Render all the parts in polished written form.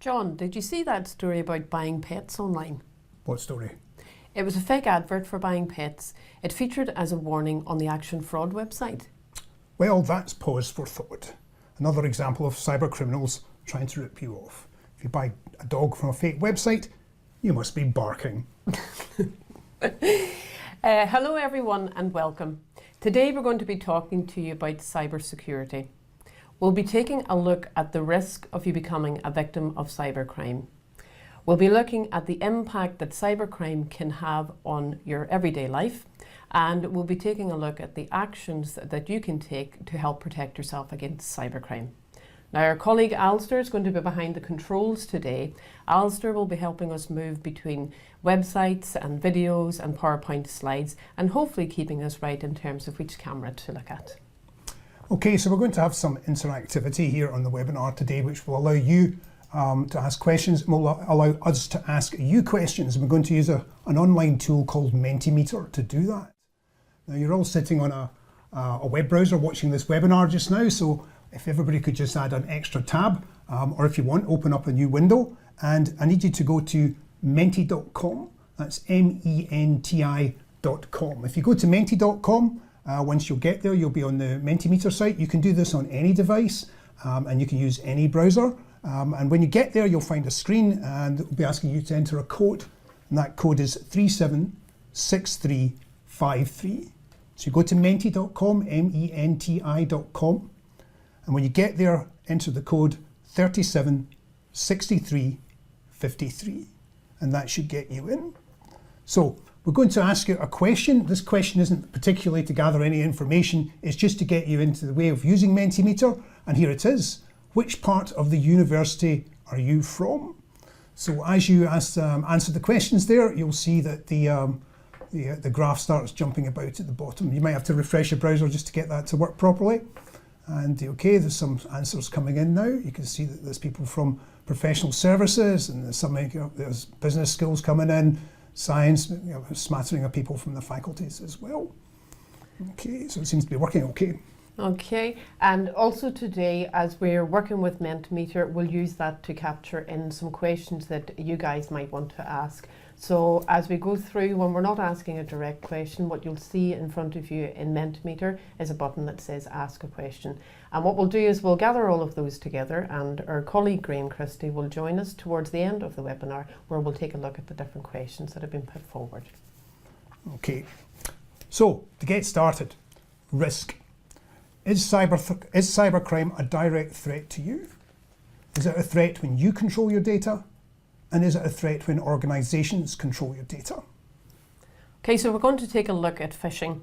John, did you see that story about buying pets online? What story? It was a fake advert for buying pets. It featured as a warning on the Action Fraud website. Well, that's pause for thought. Another example of cyber criminals trying to rip you off. If you buy a dog from a fake website, you must be barking. Hello everyone and welcome. Today we're going to be talking to you about cybersecurity. We'll be taking a look at the risk of you becoming a victim of cybercrime. We'll be looking at the impact that cybercrime can have on your everyday life, and we'll be taking a look at the actions that you can take to help protect yourself against cybercrime. Now, our colleague Alistair is going to be behind the controls today. Alistair will be helping us move between websites and videos and PowerPoint slides, and hopefully keeping us right in terms of which camera to look at. Okay, so we're going to have some interactivity here on the webinar today, which will allow you to ask questions and will allow us to ask you questions. We're going to use an online tool called Mentimeter to do that. Now, you're all sitting on a web browser watching this webinar just now, so if everybody could just add an extra tab, or if you want, open up a new window, and I need you to go to menti.com. That's menti.com. If you go to menti.com, once you'll get there, you'll be on the Mentimeter site. You can do this on any device, and you can use any browser. And when you get there, you'll find a screen, and it will be asking you to enter a code, and that code is 376353. So you go to menti.com, menti.com, and when you get there, enter the code 376353, and that should get you in. So we're going to ask you a question. This question isn't particularly to gather any information, it's just to get you into the way of using Mentimeter, and here it is. Which part of the university are you from? So as you answer the questions there, you'll see that the graph starts jumping about at the bottom. You might have to refresh your browser just to get that to work properly. And okay, there's some answers coming in now. You can see that there's people from professional services, and there's business skills coming in, science, a smattering of people from the faculties as well. Okay, so it seems to be working okay. Okay, and also today, as we're working with Mentimeter, we'll use that to capture in some questions that you guys might want to ask. So as we go through, when we're not asking a direct question, what you'll see in front of you in Mentimeter is a button that says Ask a Question. And what we'll do is we'll gather all of those together, and our colleague Graham Christie will join us towards the end of the webinar, where we'll take a look at the different questions that have been put forward. Okay, so to get started, risk. Is cybercrime a direct threat to you? Is it a threat when you control your data? And is it a threat when organisations control your data? Okay, so we're going to take a look at phishing.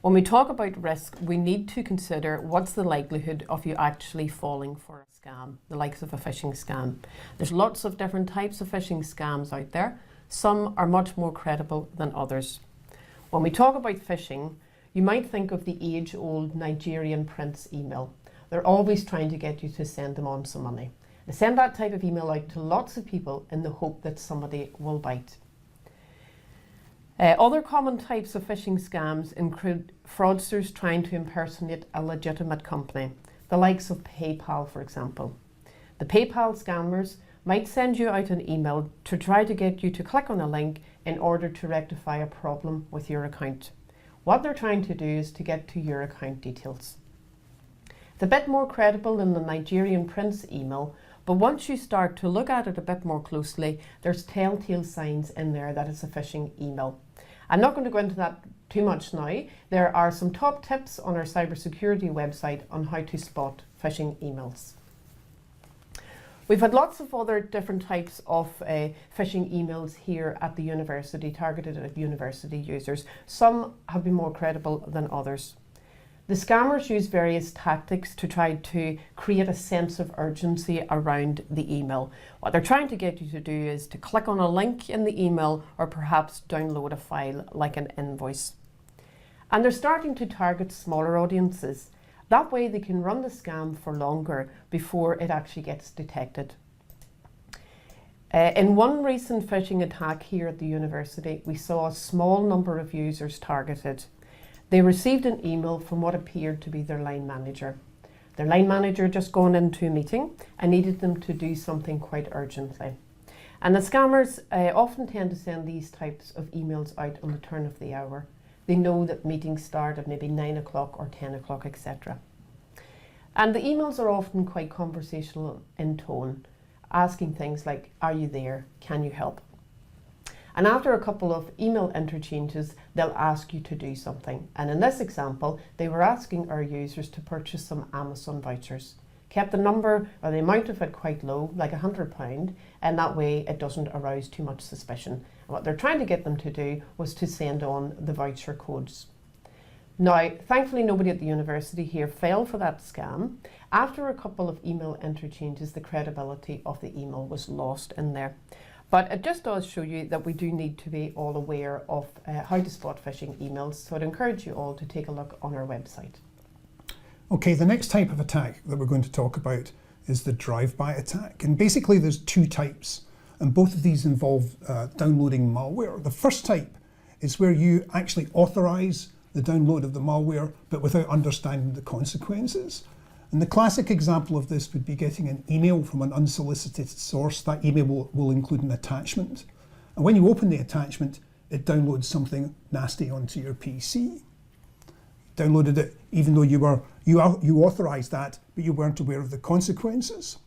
When we talk about risk, we need to consider what's the likelihood of you actually falling for a scam, the likes of a phishing scam. There's lots of different types of phishing scams out there. Some are much more credible than others. When we talk about phishing, you might think of the age-old Nigerian prince email. They're always trying to get you to send them on some money. They send that type of email out to lots of people in the hope that somebody will bite. Other common types of phishing scams include fraudsters trying to impersonate a legitimate company, the likes of PayPal, for example. The PayPal scammers might send you out an email to try to get you to click on a link in order to rectify a problem with your account. What they're trying to do is to get to your account details. It's a bit more credible than the Nigerian prince email, but once you start to look at it a bit more closely, there's telltale signs in there that it's a phishing email. I'm not going to go into that too much now. There are some top tips on our cybersecurity website on how to spot phishing emails. We've had lots of other different types of phishing emails here at the university, targeted at university users. Some have been more credible than others. The scammers use various tactics to try to create a sense of urgency around the email. What they're trying to get you to do is to click on a link in the email, or perhaps download a file like an invoice. And they're starting to target smaller audiences. That way they can run the scam for longer before it actually gets detected. In one recent phishing attack here at the university, we saw a small number of users targeted. They received an email from what appeared to be their line manager. Their line manager just gone into a meeting and needed them to do something quite urgently. And the scammers often tend to send these types of emails out on the turn of the hour. They know that meetings start at maybe 9 o'clock or 10 o'clock, etc. And the emails are often quite conversational in tone, asking things like, are you there? Can you help? And after a couple of email interchanges, they'll ask you to do something. And in this example, they were asking our users to purchase some Amazon vouchers. Kept the number or the amount of it quite low, like £100, and that way it doesn't arouse too much suspicion. And what they're trying to get them to do was to send on the voucher codes. Now, thankfully nobody at the university here fell for that scam. After a couple of email interchanges, the credibility of the email was lost in there. But it just does show you that we do need to be all aware of how to spot phishing emails. So I'd encourage you all to take a look on our website. Okay, the next type of attack that we're going to talk about is the drive-by attack. And basically there's two types, and both of these involve downloading malware. The first type is where you actually authorize the download of the malware, but without understanding the consequences. And the classic example of this would be getting an email from an unsolicited source. That email will include an attachment. And when you open the attachment, it downloads something nasty onto your PC. Downloaded it even though you authorized that, but you weren't aware of the consequences.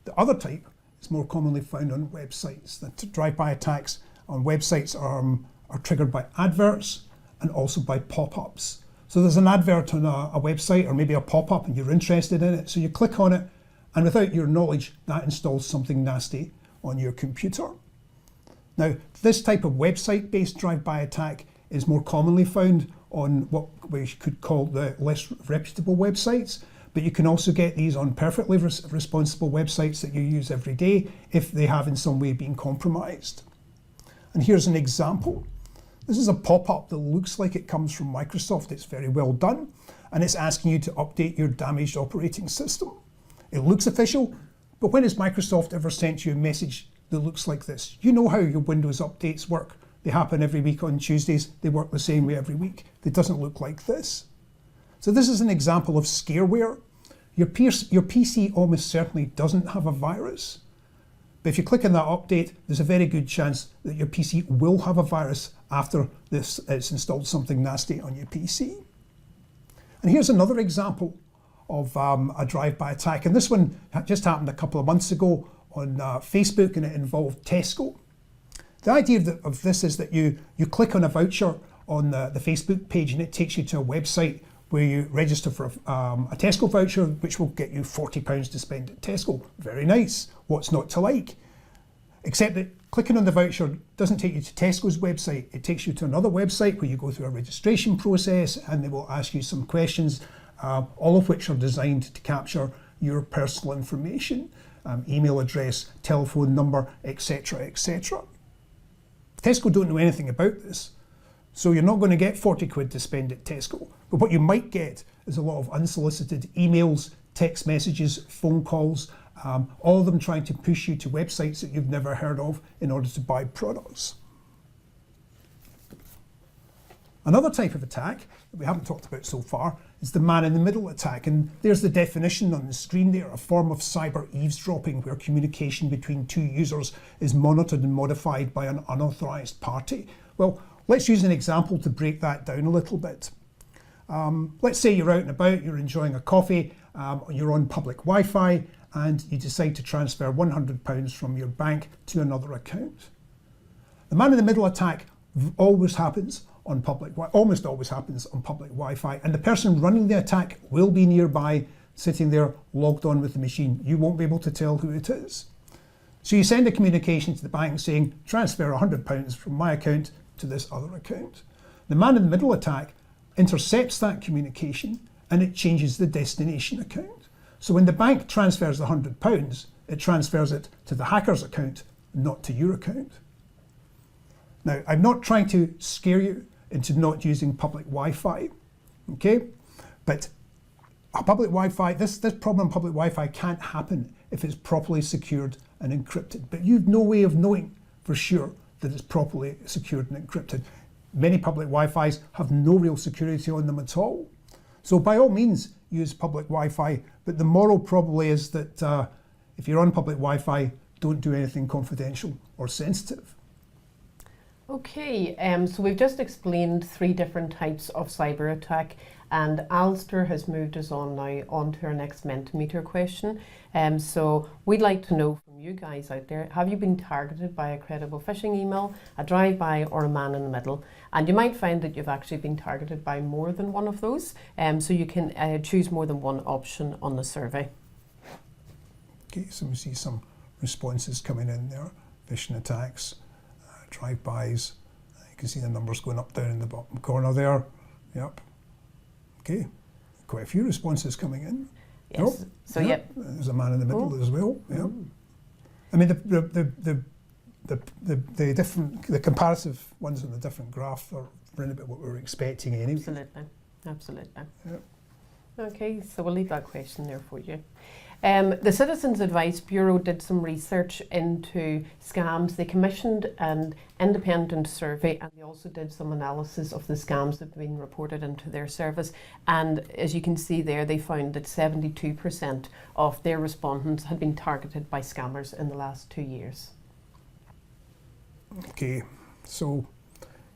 The other type is more commonly found on websites. The drive-by attacks on websites are triggered by adverts and also by pop-ups. So there's an advert on a website or maybe a pop-up and you're interested in it, so you click on it, and without your knowledge, that installs something nasty on your computer. Now, this type of website-based drive-by attack is more commonly found on what we could call the less reputable websites, but you can also get these on perfectly responsible websites that you use every day if they have in some way been compromised. And here's an example. This is a pop-up that looks like it comes from Microsoft. It's very well done, and it's asking you to update your damaged operating system. It looks official, but when has Microsoft ever sent you a message that looks like this? You know how your Windows updates work. They happen every week on Tuesdays. They work the same way every week. It doesn't look like this. So this is an example of scareware. Your PC almost certainly doesn't have a virus. But if you click on that update, there's a very good chance that your PC will have a virus after it's installed something nasty on your PC. And here's another example of a drive-by attack. And this one just happened a couple of months ago on Facebook, and it involved Tesco. The idea of this is that you click on a voucher on the Facebook page, and it takes you to a website where you register for a Tesco voucher, which will get you £40 to spend at Tesco. Very nice. What's not to like? Except that clicking on the voucher doesn't take you to Tesco's website. It takes you to another website where you go through a registration process, and they will ask you some questions, all of which are designed to capture your personal information, email address, telephone number, etc., etc. Tesco don't know anything about this, so you're not going to get 40 quid to spend at Tesco. But what you might get is a lot of unsolicited emails, text messages, phone calls, all of them trying to push you to websites that you've never heard of in order to buy products. Another type of attack that we haven't talked about so far is the man-in-the-middle attack. And there's the definition on the screen there, a form of cyber eavesdropping where communication between two users is monitored and modified by an unauthorized party. Well, let's use an example to break that down a little bit. Let's say you're out and about, you're enjoying a coffee, you're on public Wi-Fi, and you decide to transfer £100 from your bank to another account. The man-in-the-middle attack almost happens on almost always happens on public Wi-Fi, and the person running the attack will be nearby, sitting there logged on with the machine. You won't be able to tell who it is. So you send a communication to the bank saying, transfer £100 from my account to this other account. The man-in-the-middle attack intercepts that communication, and it changes the destination account. So when the bank transfers the £100, it transfers it to the hacker's account, not to your account. Now, I'm not trying to scare you into not using public Wi-Fi, okay? But a public Wi-Fi, this problem on public Wi-Fi can't happen if it's properly secured and encrypted. But you've no way of knowing for sure that it's properly secured and encrypted. Many public Wi-Fis have no real security on them at all. So by all means, use public Wi-Fi, but the moral probably is that if you're on public Wi-Fi, don't do anything confidential or sensitive. Okay, so we've just explained 3 different types of cyber attack, and Alistair has moved us on now on to our next Mentimeter question. So we'd like to know from you guys out there, have you been targeted by a credible phishing email, a drive-by, or a man in the middle? And you might find that you've actually been targeted by more than one of those, so you can choose more than one option on the survey. Okay, so we see some responses coming in there. Phishing attacks, drive-bys. You can see the numbers going up down in the bottom corner there. Yep. Okay, quite a few responses coming in. Yes. Yep. So yep. There's a man in the middle as well. Yep. I mean the comparative ones on the different graph are around about what we were expecting anyway. Absolutely. Absolutely. Yep. Okay, so we'll leave that question there for you. The Citizens Advice Bureau did some research into scams. They commissioned an independent survey, and they also did some analysis of the scams that have been reported into their service. And as you can see there, they found that 72% of their respondents had been targeted by scammers in the last 2 years. Okay, so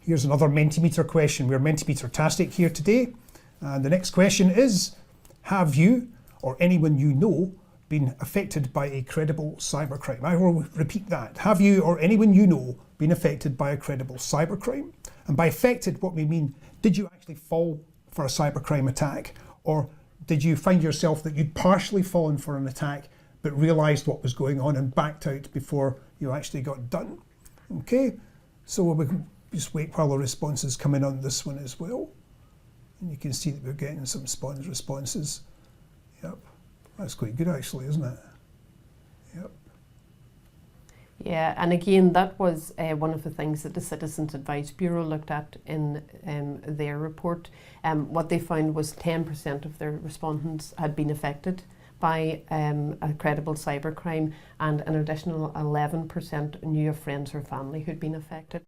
here's another Mentimeter question. We're Mentimeter-tastic here today. And the next question is, have you or anyone you know been affected by a credible cybercrime? I will repeat that. Have you or anyone you know been affected by a credible cybercrime? And by affected, what we mean, did you actually fall for a cybercrime attack? Or did you find yourself that you'd partially fallen for an attack but realised what was going on and backed out before you actually got done? Okay, so we can just wait while the responses come in on this one as well. And you can see that we're getting some responses. Yep, that's quite good actually, isn't it? Yep. Yeah, and again, that was one of the things that the Citizens Advice Bureau looked at in their report. What they found was 10% of their respondents had been affected by a credible cybercrime, and an additional 11% knew of friends or family who'd been affected.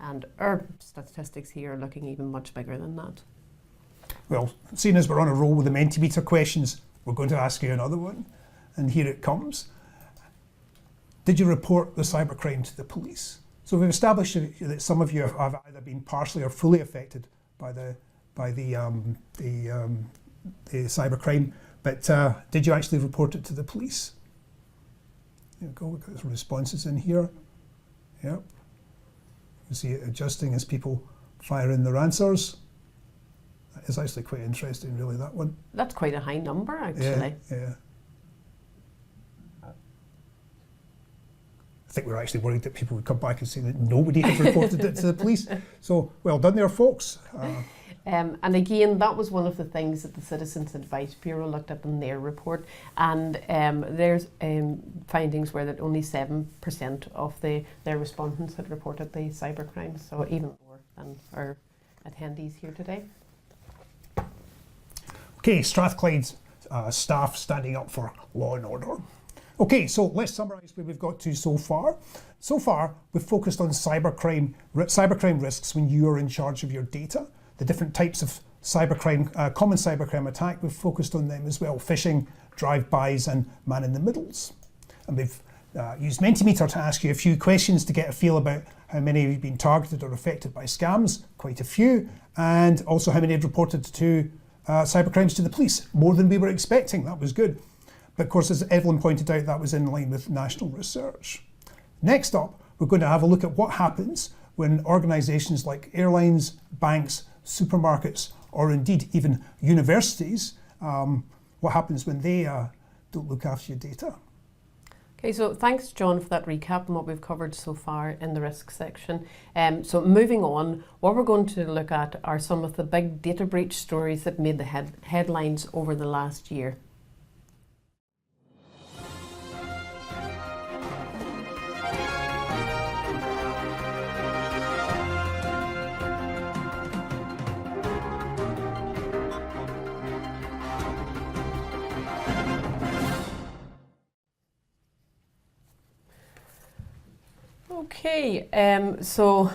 And our statistics here are looking even much bigger than that. Well, seeing as we're on a roll with the Mentimeter questions, we're going to ask you another one, and here it comes. Did you report the cybercrime to the police? So we've established that some of you have either been partially or fully affected by the cybercrime, but did you actually report it to the police? There we go, we've got some responses in here. Yep. You see it adjusting as people fire in their answers. That is actually quite interesting, really, that one. That's quite a high number, actually. Yeah. I think we're actually worried that people would come back and say that nobody had reported it to the police. So, well done there, folks. And again, that was one of the things that the Citizens Advice Bureau looked at in their report. And there's findings where that only 7% of their respondents had reported the cybercrime, so even more than our attendees here today. Okay, Strathclyde's staff standing up for law and order. Okay, so let's summarise where we've got to so far. So far, we've focused on cybercrime risks when you are in charge of your data. The different types of cybercrime, common cybercrime attack, we've focused on them as well. Phishing, drive-bys, and man-in-the-middles. And we've used Mentimeter to ask you a few questions to get a feel about how many of you have been targeted or affected by scams, quite a few, and also how many had reported to cybercrimes to the police, more than we were expecting. That was good. But of course, as Evelyn pointed out, that was in line with national research. Next up, we're going to have a look at what happens when organisations like airlines, banks, supermarkets, or indeed even universities, what happens when they don't look after your data. Okay, so thanks, John, for that recap and what we've covered so far in the risk section. So moving on, what we're going to look at are some of the big data breach stories that made the headlines over the last year. Okay, so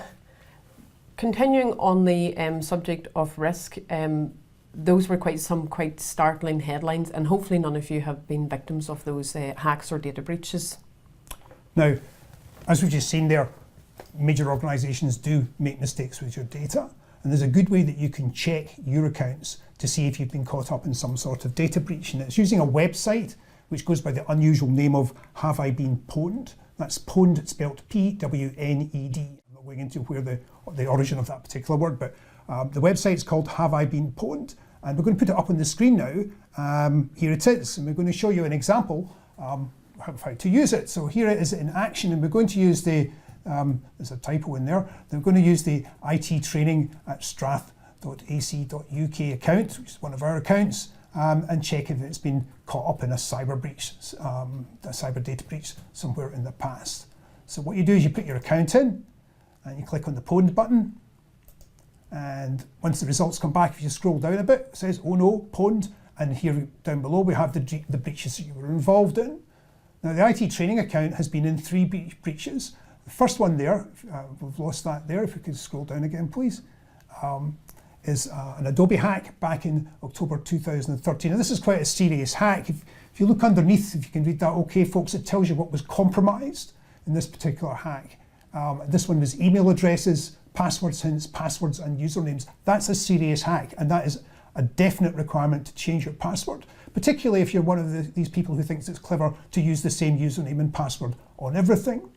continuing on the subject of risk, those were quite startling headlines, and hopefully none of you have been victims of those hacks or data breaches. Now, as we've just seen there, major organisations do make mistakes with your data, and there's a good way that you can check your accounts to see if you've been caught up in some sort of data breach, and it's using a website which goes by the unusual name of Have I Been Pwned? That's Pwned, spelled P-W-N-E-D. I'm not going into where the origin of that particular word, but the website's called Have I Been Pwned? And we're going to put it up on the screen now. Here it is, and we're going to show you an example how to use it. So here it is in action, and we're going to use there's a typo in there. We're going to use the IT training at strath.ac.uk account, which is one of our accounts, and check if it's been caught up in a cyber breach, a cyber data breach somewhere in the past. So what you do is you put your account in, and you click on the Pwned button, and once the results come back, if you scroll down a bit, it says, oh no, Pwned, and here down below we have the breaches that you were involved in. Now the IT training account has been in 3 breaches. The first one there, we've lost that there, if we could scroll down again please, is an Adobe hack back in October 2013. And this is quite a serious hack. If you look underneath, if you can read that okay folks, it tells you what was compromised in this particular hack. This one was email addresses, passwords, hints, passwords and usernames. That's a serious hack, and that is a definite requirement to change your password, particularly if you're one of these people who thinks it's clever to use the same username and password on everything.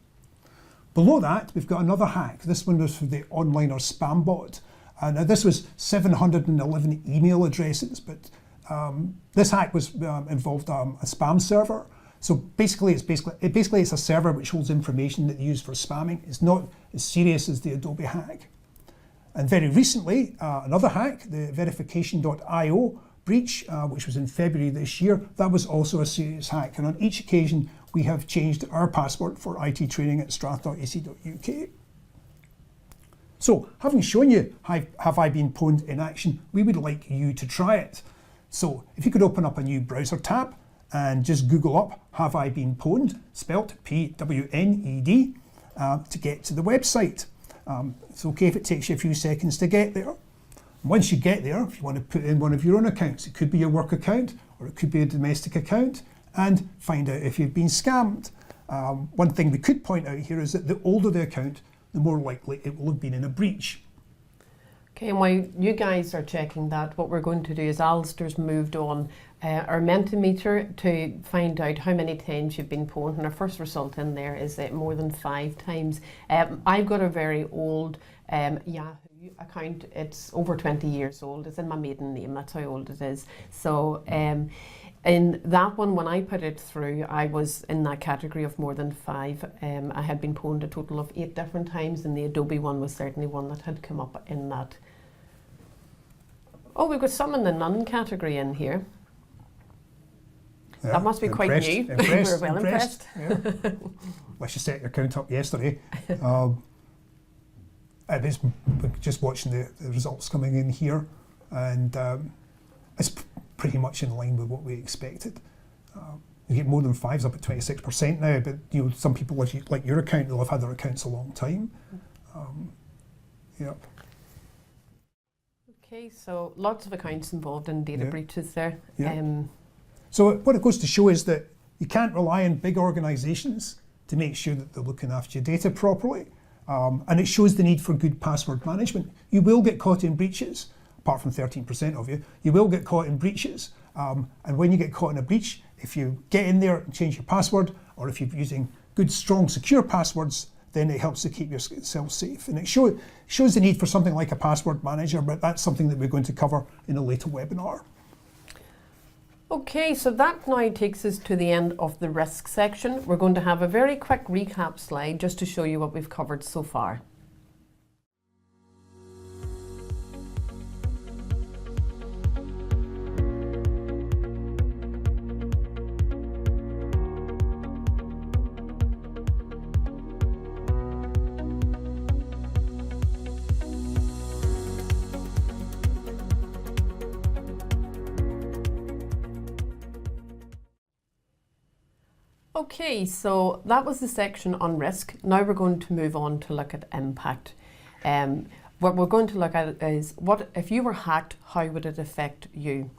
Below that, we've got another hack. This one was for the onliner spam bot. Now this was 711 email addresses, but this hack was involved a spam server. So basically it's a server which holds information that they use for spamming. It's not as serious as the Adobe hack. And very recently, another hack, the verification.io breach, which was in February this year, that was also a serious hack. And on each occasion, we have changed our password for IT training at strath.ac.uk. So, having shown you Have I Been Pwned in action, we would like you to try it. So, if you could open up a new browser tab and just Google up Have I Been Pwned, spelt P-W-N-E-D, to get to the website. It's okay if it takes you a few seconds to get there. Once you get there, if you want to put in one of your own accounts, it could be your work account or it could be a domestic account, and find out if you've been scammed. One thing we could point out here is that the older the account, the more likely it will have been in a breach. Okay, and while you guys are checking that, what we're going to do is Alistair's moved on our Mentimeter to find out how many times you've been pwned, and our first result in there is more than 5 times. I've got a very old Yahoo account. It's over 20 years old. It's in my maiden name, that's how old it is. So in that one, when I put it through, I was in that category of more than 5. I had been pwned a total of 8 different times, and the Adobe one was certainly one that had come up in that. Oh, we've got some in the none category in here. Yeah, that must be quite new. We're well impressed. Yeah. Unless you set your account up yesterday. It's just watching the results coming in here, and it's pretty much in line with what we expected. You get more than 5s up at 26% now, but some people like your account, they'll have had their accounts a long time. Yep. Okay, so lots of accounts involved in data breaches there. So what it goes to show is that you can't rely on big organisations to make sure that they're looking after your data properly. And it shows the need for good password management. You will get caught in breaches, apart from 13% of you. You will get caught in breaches. And when you get caught in a breach, if you get in there and change your password, or if you're using good, strong, secure passwords, then it helps to keep yourself safe. And it shows the need for something like a password manager, but that's something that we're going to cover in a later webinar. Okay, so that now takes us to the end of the risk section. We're going to have a very quick recap slide just to show you what we've covered so far. Okay, so that was the section on risk. Now we're going to move on to look at impact. We're what we're going to look at is, what if you were hacked, how would it affect you?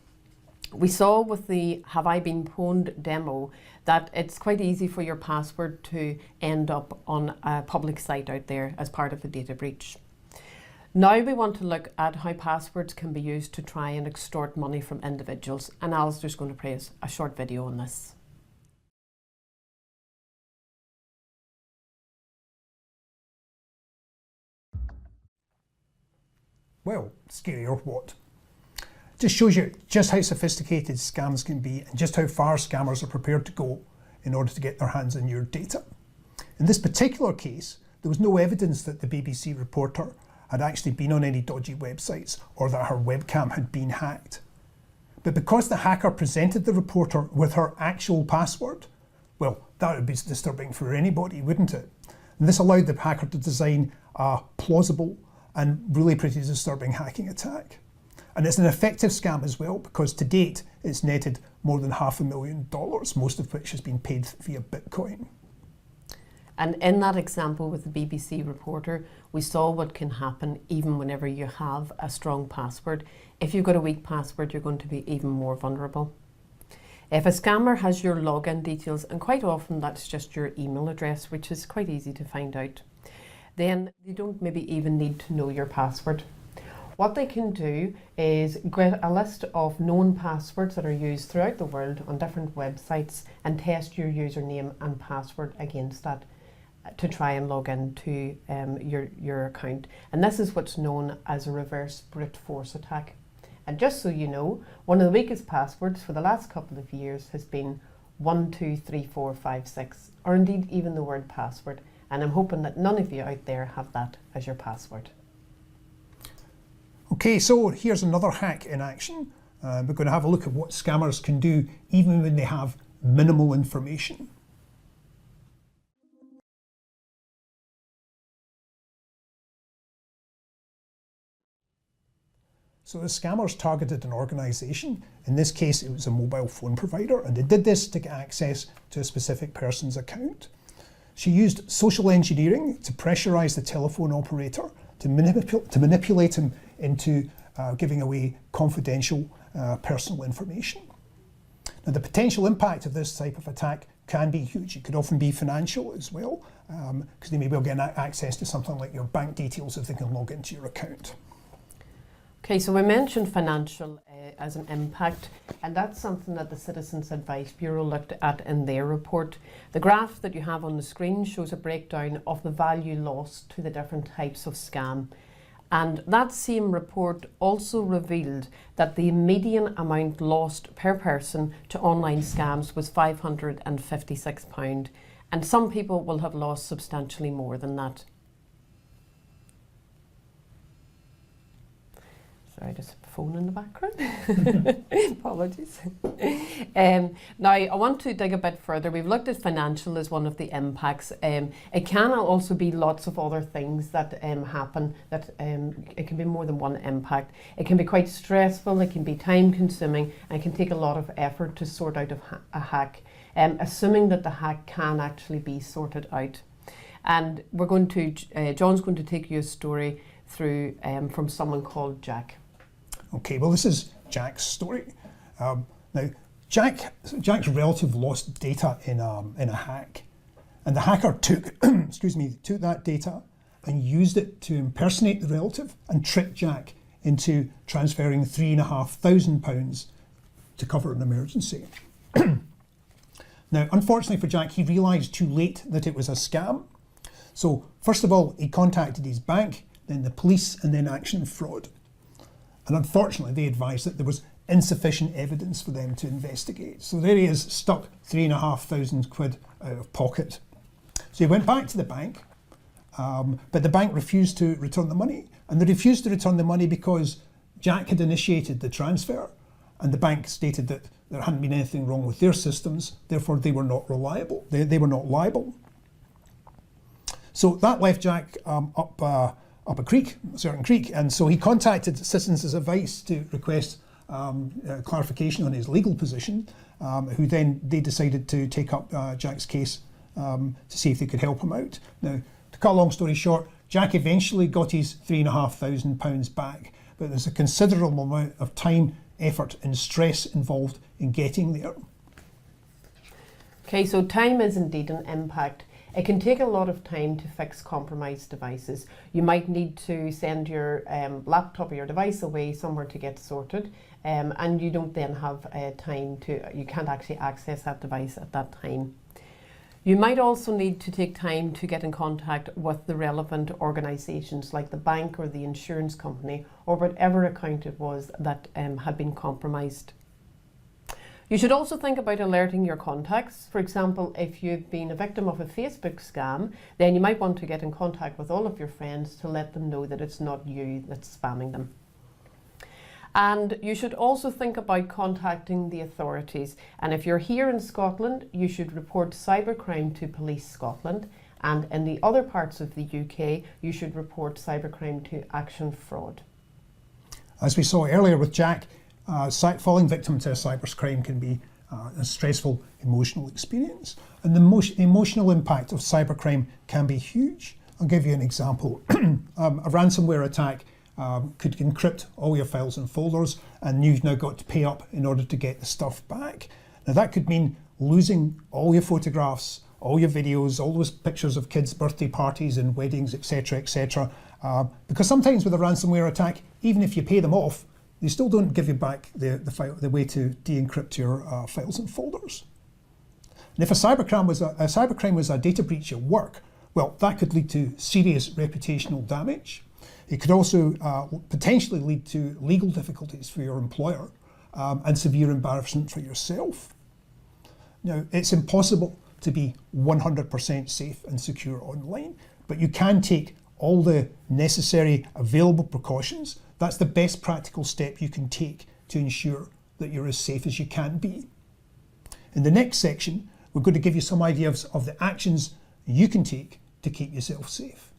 We saw with the Have I Been Pwned demo that it's quite easy for your password to end up on a public site out there as part of a data breach. Now we want to look at how passwords can be used to try and extort money from individuals, and Alistair's going to play us a short video on this. Well, scary or what? Just shows you just how sophisticated scams can be and just how far scammers are prepared to go in order to get their hands on your data. In this particular case, there was no evidence that the BBC reporter had actually been on any dodgy websites or that her webcam had been hacked. But because the hacker presented the reporter with her actual password, well, that would be disturbing for anybody, wouldn't it? And this allowed the hacker to design a plausible and really pretty disturbing hacking attack. And it's an effective scam as well, because to date it's netted more than $500,000, most of which has been paid via Bitcoin. And in that example with the BBC reporter, we saw what can happen even whenever you have a strong password. If you've got a weak password, you're going to be even more vulnerable. If a scammer has your login details, and quite often that's just your email address, which is quite easy to find out, then they don't maybe even need to know your password. What they can do is get a list of known passwords that are used throughout the world on different websites and test your username and password against that to try and log into your account. And this is what's known as a reverse brute force attack. And just so you know, one of the weakest passwords for the last couple of years has been 123456, or indeed even the word password. And I'm hoping that none of you out there have that as your password. Okay, so here's another hack in action. We're going to have a look at what scammers can do even when they have minimal information. So the scammers targeted an organisation. In this case, it was a mobile phone provider, and they did this to get access to a specific person's account. She used social engineering to pressurise the telephone operator to manipulate him into giving away confidential personal information. Now, the potential impact of this type of attack can be huge. It could often be financial as well, because they may well get access to something like your bank details if they can log into your account. Okay, so we mentioned financial as an impact, and that's something that the Citizens Advice Bureau looked at in their report. The graph that you have on the screen shows a breakdown of the value lost to the different types of scam. And that same report also revealed that the median amount lost per person to online scams was £556, and some people will have lost substantially more than that. Sorry, just a phone in the background. Apologies. Now, I want to dig a bit further. We've looked at financial as one of the impacts. It can also be lots of other things that happen, that it can be more than one impact. It can be quite stressful, it can be time consuming, and it can take a lot of effort to sort out a hack, assuming that the hack can actually be sorted out. And we're going to, John's going to take you a story through from someone called Jack. Okay, well, this is Jack's story. Now, Jack's relative lost data in a hack, and the hacker took took that data and used it to impersonate the relative and trick Jack into transferring £3,500 to cover an emergency. Now, unfortunately for Jack, he realised too late that it was a scam. So, first of all, he contacted his bank, then the police, and then Action Fraud. And unfortunately, they advised that there was insufficient evidence for them to investigate. So there he is, stuck £3,500 out of pocket. So he went back to the bank, but the bank refused to return the money. And they refused to return the money because Jack had initiated the transfer, and the bank stated that there hadn't been anything wrong with their systems, therefore they were not reliable. They were not liable. So that left Jack up a certain creek, and so he contacted Citizens Advice to request clarification on his legal position, who then they decided to take up Jack's case to see if they could help him out. Now, to cut a long story short, Jack eventually got his £3,500 back, but there's a considerable amount of time, effort and stress involved in getting there. Okay, so time is indeed an impact. It can take a lot of time to fix compromised devices. You might need to send your laptop or your device away somewhere to get sorted, and you don't then have time you can't actually access that device at that time. You might also need to take time to get in contact with the relevant organisations like the bank or the insurance company or whatever account it was that had been compromised. You should also think about alerting your contacts. For example, if you've been a victim of a Facebook scam, then you might want to get in contact with all of your friends to let them know that it's not you that's spamming them. And you should also think about contacting the authorities. And if you're here in Scotland, you should report cybercrime to Police Scotland. And in the other parts of the UK, you should report cybercrime to Action Fraud. As we saw earlier with Jack, falling victim to a cybercrime can be a stressful emotional experience. And the emotional impact of cybercrime can be huge. I'll give you an example. A ransomware attack could encrypt all your files and folders, and you've now got to pay up in order to get the stuff back. Now that could mean losing all your photographs, all your videos, all those pictures of kids' birthday parties and weddings, etc., etc. Because sometimes with a ransomware attack, even if you pay them off, they still don't give you back the way to de-encrypt your files and folders. And if a cybercrime was a data breach at work, well, that could lead to serious reputational damage. It could also potentially lead to legal difficulties for your employer and severe embarrassment for yourself. Now, it's impossible to be 100% safe and secure online, but you can take all the necessary available precautions. That's the best practical step you can take to ensure that you're as safe as you can be. In the next section, we're going to give you some ideas of the actions you can take to keep yourself safe.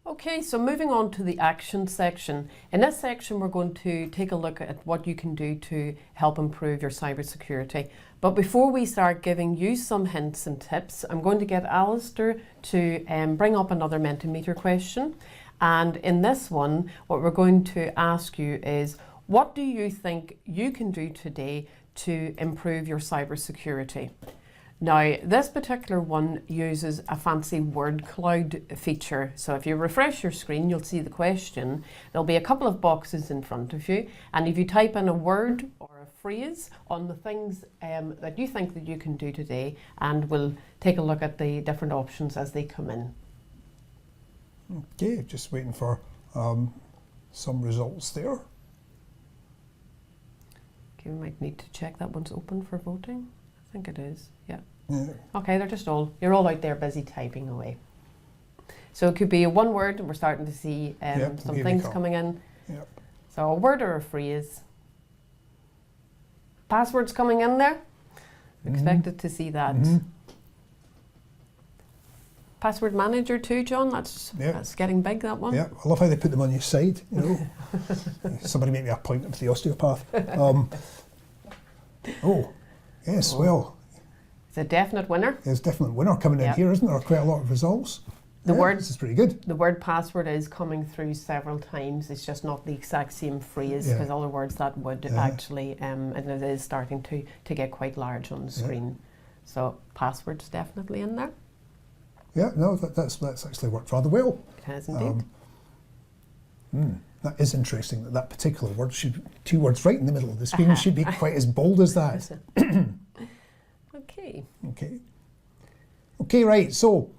Okay, so moving on to the action section. In this section, we're going to take a look at what you can do to help improve your cybersecurity. But before we start giving you some hints and tips, I'm going to get Alistair to bring up another Mentimeter question. And in this one, what we're going to ask you is, what do you think you can do today to improve your cybersecurity? Now, this particular one uses a fancy word cloud feature. So if you refresh your screen, you'll see the question. There'll be a couple of boxes in front of you. And if you type in a word or a phrase on the things that you think that you can do today, and we'll take a look at the different options as they come in. Okay, just waiting for some results there. Okay, we might need to check that one's open for voting. I think it is, yeah. Okay, you're all out there busy typing away. So it could be a one word, and we're starting to see some things coming in. Yep. So a word or a phrase. Passwords coming in there. Expected to see that. Password manager too, John. That's getting big, that one. Yeah, I love how they put them on your side. You know, somebody make me a point to the osteopath. Oh, yes. Well, it's a definite winner. There's a definite winner coming in here, isn't there? Quite a lot of results. This is pretty good. The word password is coming through several times. It's just not the exact same phrase, because other words that would actually, and it is starting to get quite large on the screen. So password's definitely in there. Yeah, no, that's actually worked rather well. It has indeed. That is interesting that particular word two words right in the middle of the screen should be quite as bold as that. Okay, right, so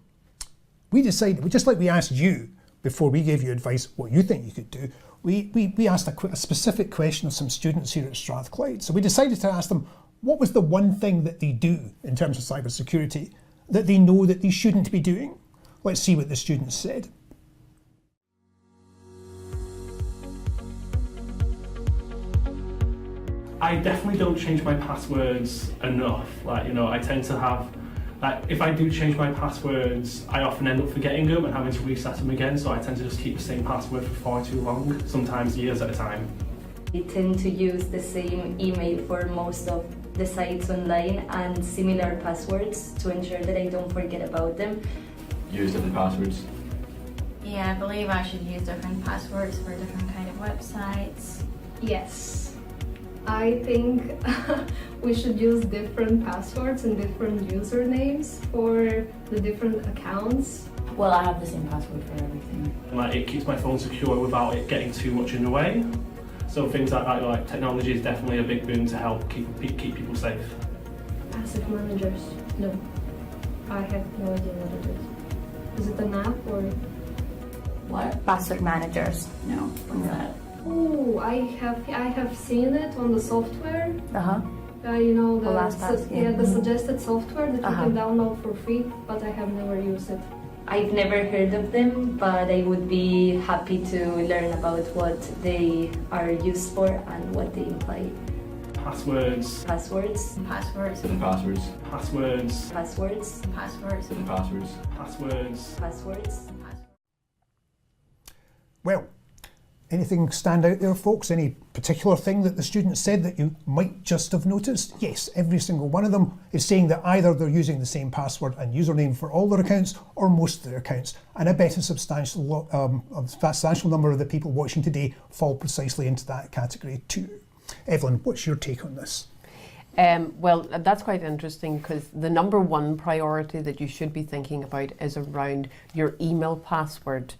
we decided, just like we asked you before we gave you advice what you think you could do, we asked a specific question of some students here at Strathclyde. So we decided to ask them, what was the one thing that they do in terms of cybersecurity that they know that they shouldn't be doing? Let's see what the students said. I definitely don't change my passwords enough. Like, you know, I tend to have, like, if I do change my passwords, I often end up forgetting them and having to reset them again, so I tend to just keep the same password for far too long, sometimes years at a time. I tend to use the same email for most of the sites online and similar passwords to ensure that I don't forget about them. Use different passwords. Yeah, I believe I should use different passwords for different kind of websites. Yes. I think we should use different passwords and different usernames for the different accounts. Well, I have the same password for everything. Like, it keeps my phone secure without it getting too much in the way. So things like that, like technology is definitely a big boon to help keep people safe. Asset managers, no. I have no idea what it is. Is it an app or? What? Password managers. No. What's that? Oh, I have seen it on the software. Uh-huh. You know, the LastPass, yeah. the suggested software that you Uh-huh. can download for free, but I have never used it. I've never heard of them, but I would be happy to learn about what they are used for and what they imply. Passwords, Passwords, Passwords. Different passwords. passwords, passwords, Passwords. Different passwords. passwords. passwords. Well, anything stand out there, folks? Any particular thing that the students said that you might just have noticed? Yes, every single one of them is saying that either they're using the same password and username for all their accounts or most of their accounts. And I bet a substantial number of the people watching today fall precisely into that category too. Evelyn, what's your take on this? Well, that's quite interesting because the number one priority that you should be thinking about is around your email password.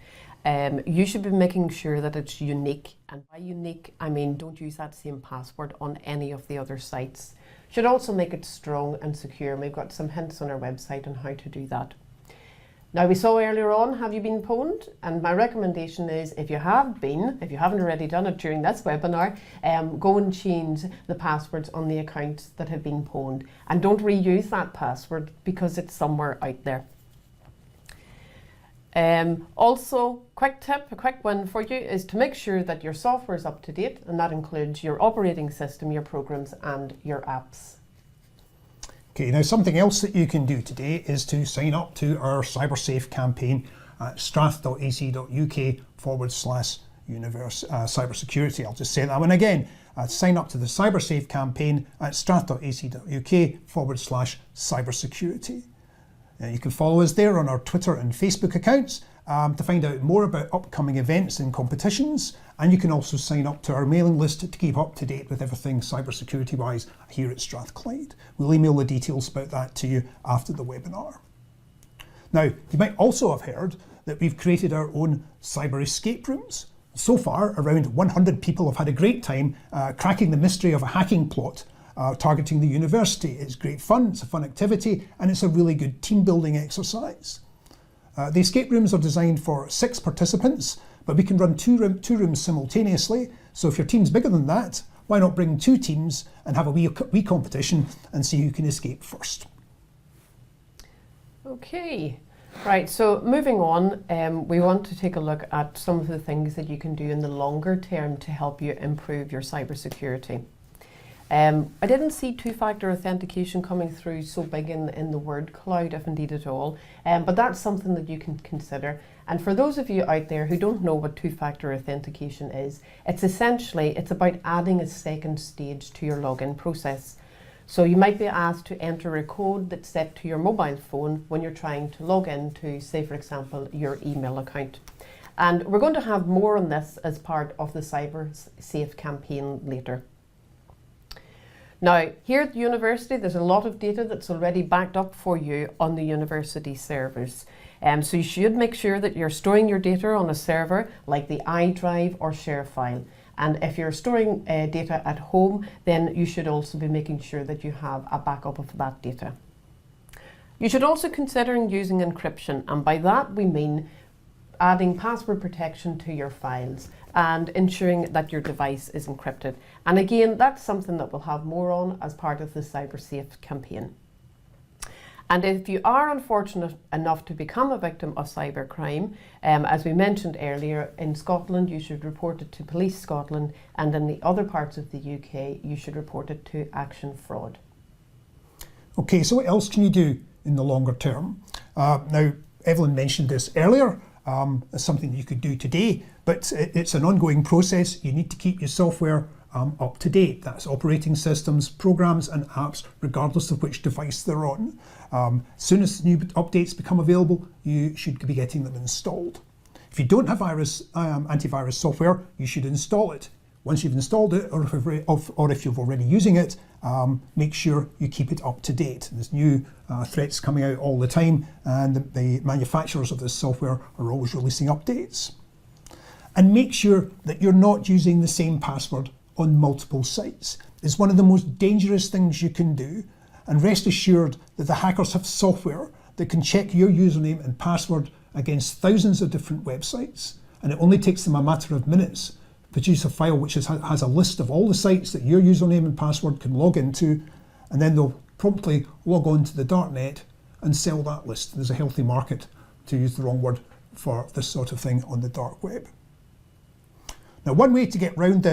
You should be making sure that it's unique, and by unique I mean don't use that same password on any of the other sites. Should also make it strong and secure. We've got some hints on our website on how to do that. Now, we saw earlier on, have you been pwned? And my recommendation is, if you haven't already done it during this webinar, go and change the passwords on the accounts that have been pwned, and don't reuse that password because it's somewhere out there. Also, quick tip, a quick one for you is to make sure that your software is up to date, and that includes your operating system, your programs and your apps. Okay, now something else that you can do today is to sign up to our CyberSafe campaign at strath.ac.uk/cybersecurity. I'll just say that one again. Sign up to the CyberSafe campaign at strath.ac.uk/cybersecurity. You can follow us there on our Twitter and Facebook accounts to find out more about upcoming events and competitions, and you can also sign up to our mailing list to keep up to date with everything cybersecurity wise here at Strathclyde. We'll email the details about that to you after the webinar. Now, you might also have heard that we've created our own cyber escape rooms. So far, around 100 people have had a great time cracking the mystery of a hacking plot targeting the university. It's great fun, it's a fun activity, and it's a really good team building exercise. The escape rooms are designed for 6 participants, but we can run two rooms simultaneously. So if your team's bigger than that, why not bring 2 teams and have a wee competition and see who can escape first. Okay, right, so moving on, we want to take a look at some of the things that you can do in the longer term to help you improve your cybersecurity. I didn't see 2-factor authentication coming through so big in the word cloud, if indeed at all, but that's something that you can consider. And for those of you out there who don't know what 2-factor authentication is, it's about adding a second stage to your login process. So you might be asked to enter a code that's set to your mobile phone when you're trying to log in to, say for example, your email account. And we're going to have more on this as part of the CyberSafe campaign later. Now, here at the university, there's a lot of data that's already backed up for you on the university servers. So you should make sure that you're storing your data on a server like the iDrive or ShareFile. And if you're storing data at home, then you should also be making sure that you have a backup of that data. You should also consider using encryption, and by that we mean adding password protection to your files and ensuring that your device is encrypted. And again, that's something that we'll have more on as part of the CyberSafe campaign. And if you are unfortunate enough to become a victim of cybercrime, as we mentioned earlier, in Scotland you should report it to Police Scotland, and in the other parts of the UK you should report it to Action Fraud. Okay, so what else can you do in the longer term? Now, Evelyn mentioned this earlier. It's something that you could do today, but it's an ongoing process. You need to keep your software up to date. That's operating systems, programs and apps, regardless of which device they're on. As soon as new updates become available, you should be getting them installed. If you don't have antivirus software, you should install it. Once you've installed it, or if you're already using it, make sure you keep it up to date. There's new threats coming out all the time, and the manufacturers of this software are always releasing updates. And make sure that you're not using the same password on multiple sites. It's one of the most dangerous things you can do, and rest assured that the hackers have software that can check your username and password against thousands of different websites, and it only takes them a matter of minutes to produce a file which has a list of all the sites that your username and password can log into, and then they'll promptly log on to the darknet and sell that list. There's a healthy market, to use the wrong word, for this sort of thing on the dark web. Now, one way to get round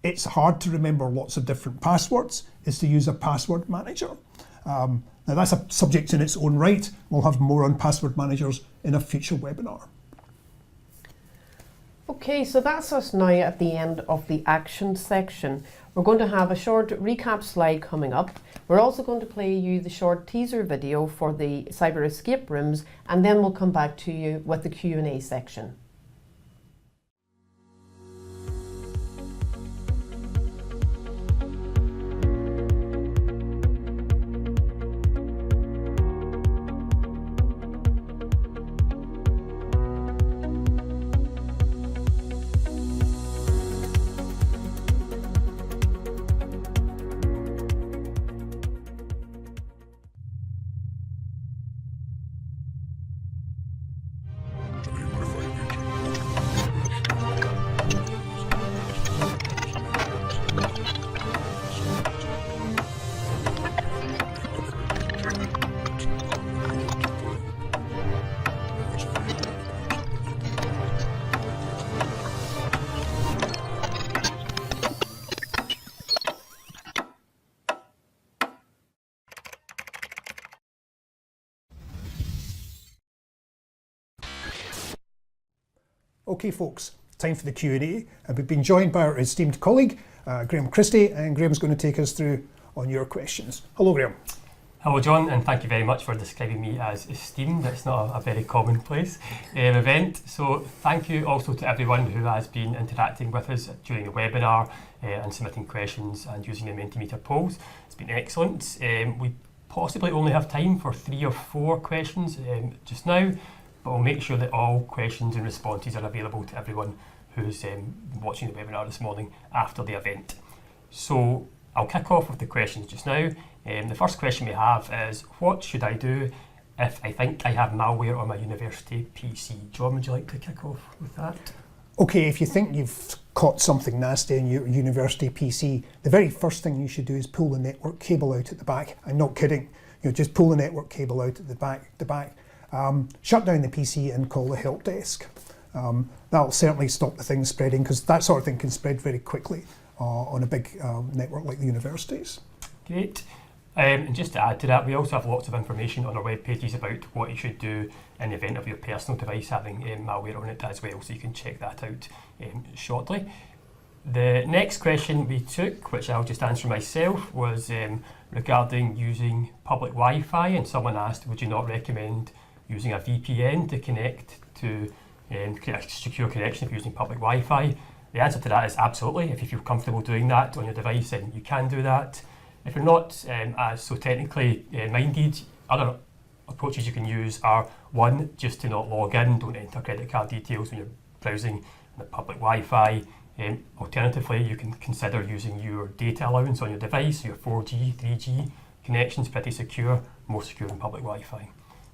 it's hard to remember lots of different passwords is to use a password manager. Now that's a subject in its own right. We'll have more on password managers in a future webinar. Okay, so that's us now at the end of the action section. We're going to have a short recap slide coming up. We're also going to play you the short teaser video for the cyber escape rooms, and then we'll come back to you with the Q&A section. Okay folks, time for the Q&A, and we've been joined by our esteemed colleague, Graham Christie, and Graham's going to take us through on your questions. Hello Graham. Hello John, and thank you very much for describing me as esteemed. That's not a very commonplace event. So thank you also to everyone who has been interacting with us during the webinar and submitting questions and using the Mentimeter polls. It's been excellent. We possibly only have time for 3 or 4 questions just now, but we'll make sure that all questions and responses are available to everyone who's watching the webinar this morning after the event. So I'll kick off with the questions just now. The first question we have is, what should I do if I think I have malware on my university PC? John, would you like to kick off with that? Okay, if you think you've caught something nasty in your university PC, the very first thing you should do is pull the network cable out at the back. I'm not kidding. Just pull the network cable out at the back. Shut down the PC and call the help desk. That'll certainly stop the thing spreading, because that sort of thing can spread very quickly on a big network like the universities. Great. And just to add to that, we also have lots of information on our web pages about what you should do in the event of your personal device having malware on it as well, so you can check that out shortly. The next question we took, which I'll just answer myself, was regarding using public Wi-Fi, and someone asked, would you not recommend using a VPN to connect to create a secure connection if using public Wi-Fi? The answer to that is absolutely. If you feel comfortable doing that on your device, then you can do that. If you're not as so technically minded, other approaches you can use are, one, just to not log in, don't enter credit card details when you're browsing the public Wi-Fi. Alternatively, you can consider using your data allowance on your device, your 4G, 3G connection's pretty secure, more secure than public Wi-Fi.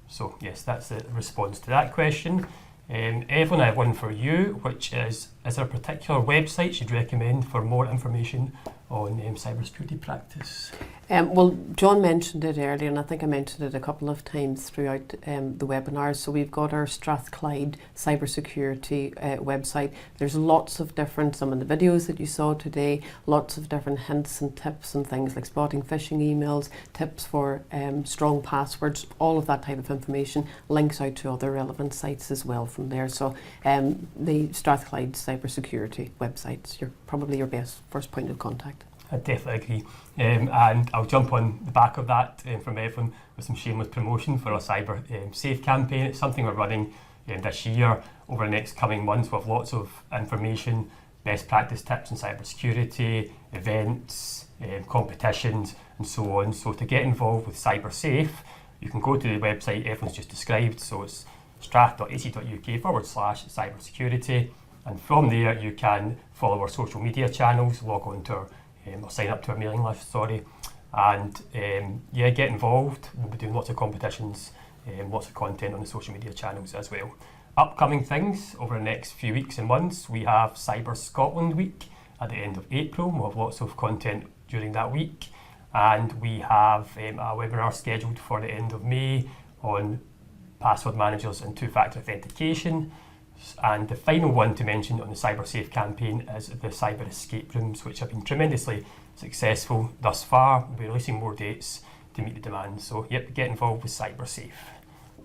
So yes, that's the response to that question. Evelyn, I have one for you, which is there a particular website you'd recommend for more information on cybersecurity practice? Well, John mentioned it earlier, and I think I mentioned it a couple of times throughout the webinar. So we've got our Strathclyde cybersecurity website. There's lots of different, some of the videos that you saw today, lots of different hints and tips and things like spotting phishing emails, tips for strong passwords, all of that type of information, links out to other relevant sites as well from there. So the Strathclyde cybersecurity website's probably your best first point of contact. I definitely agree. And I'll jump on the back of that from Evelyn with some shameless promotion for our CyberSafe campaign. It's something we're running this year over the next coming months with lots of information, best practice tips in cybersecurity, events, competitions and so on. So to get involved with CyberSafe, you can go to the website Evelyn's just described. So it's strath.ac.uk/cybersecurity. And from there you can follow our social media channels, log on to our or sign up to our mailing list, and get involved. We'll be doing lots of competitions, lots of content on the social media channels as well. Upcoming things over the next few weeks and months, we have Cyber Scotland Week at the end of April. We'll have lots of content during that week, and we have a webinar scheduled for the end of May on password managers and two-factor authentication. And the final one to mention on the CyberSafe campaign is the cyber escape rooms, which have been tremendously successful thus far. We'll be releasing more dates to meet the demand. So, get involved with CyberSafe.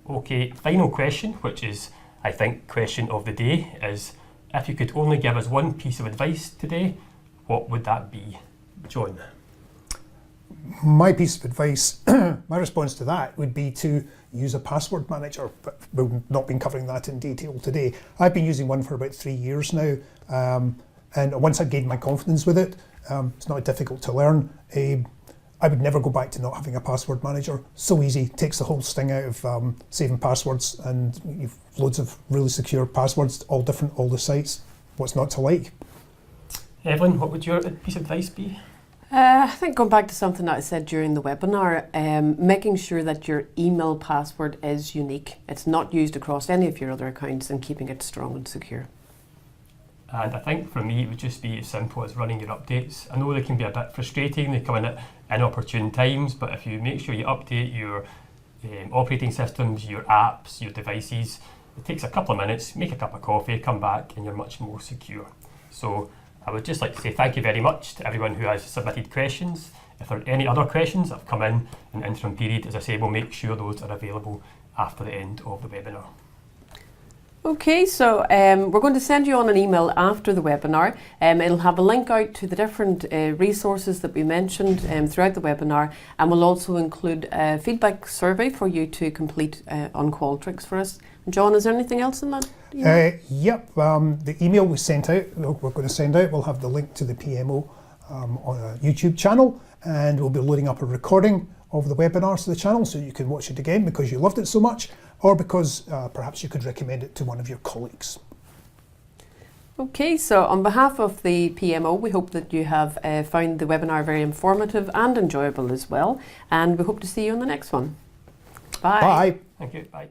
Okay, final question, which is, I think, question of the day, is if you could only give us one piece of advice today, what would that be? John? My piece of advice, my response to that would be to use a password manager, but we've not been covering that in detail today. I've been using one for about 3 years now, and once I gained my confidence with it, it's not difficult to learn. I would never go back to not having a password manager. So easy, takes the whole sting out of saving passwords, and you've loads of really secure passwords, all different, all the sites. What's not to like? Evelyn, what would your piece of advice be? I think going back to something that I said during the webinar, making sure that your email password is unique. It's not used across any of your other accounts, and keeping it strong and secure. And I think for me it would just be as simple as running your updates. I know they can be a bit frustrating, they come in at inopportune times, but if you make sure you update your operating systems, your apps, your devices, it takes a couple of minutes, make a cup of coffee, come back and you're much more secure. So I would just like to say thank you very much to everyone who has submitted questions. If there are any other questions that have come in the interim period, as I say, we'll make sure those are available after the end of the webinar. Okay, so we're going to send you on an email after the webinar. It'll have a link out to the different resources that we mentioned throughout the webinar, and we'll also include a feedback survey for you to complete on Qualtrics for us. John, is there anything else in that? Yep, the email we sent out, we're going to send out, we'll have the link to the PMO on a YouTube channel, and we'll be loading up a recording of the webinar to the channel so you can watch it again because you loved it so much, or because perhaps you could recommend it to one of your colleagues. Okay, so on behalf of the PMO, we hope that you have found the webinar very informative and enjoyable as well, and we hope to see you on the next one. Bye. Bye. Thank you. Bye.